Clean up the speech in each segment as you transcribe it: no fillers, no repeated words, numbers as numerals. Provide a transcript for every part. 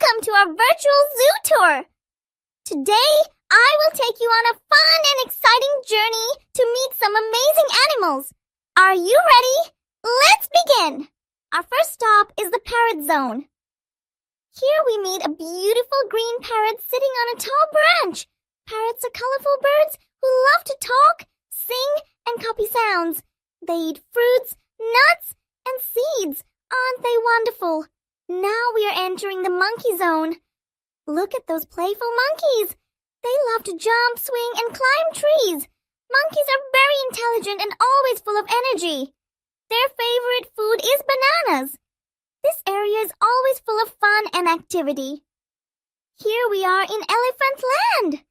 Welcome to our virtual zoo tour. Today, I will take you on a fun and exciting journey to meet some amazing animals. Are you ready? Let's begin. Our first stop is the parrot zone. Here we meet a beautiful green parrot sitting on a tall branch. Parrots are colorful birds who love to talk, sing, and copy sounds. They eat fruits, nuts, and seeds. Aren't they wonderful? Now we are entering the monkey zone. Look at those playful monkeys. They love to jump, swing, and climb trees. Monkeys are very intelligent and always full of energy. Their favorite food is bananas. This area is always full of fun and activity. Here we are in Elephant Land.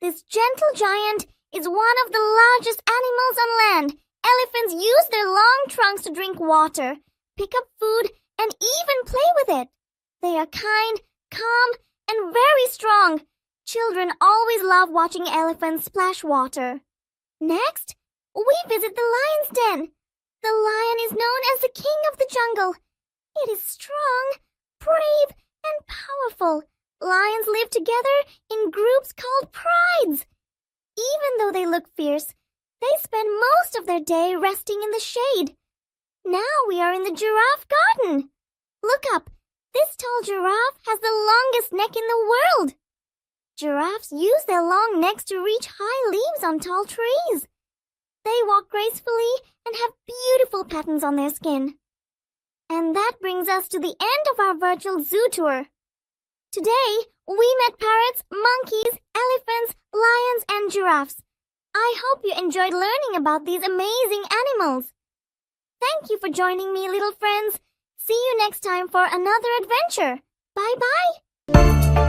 This gentle giant is one of the largest animals on land. Elephants use their long trunks to drink water, pick up food, and even play with it. They are kind, calm, and very strong. Children always love watching elephants splash water. Next, we visit the lion's den. The lion is known as the king of the jungle. It is strong, brave, and powerful. Lions live together in groups called prides. Even though they look fierce, they spend most of their day resting in the shade. Now we are in the giraffe garden. Look up. This tall giraffe has the longest neck in the world. Giraffes use their long necks to reach high leaves on tall trees. They walk gracefully and have beautiful patterns on their skin. And that brings us to the end of our virtual zoo tour. Today, we met parrots, monkeys, elephants, lions, and giraffes. I hope you enjoyed learning about these amazing animals. Thank you for joining me, little friends. See you next time for another adventure. Bye-bye.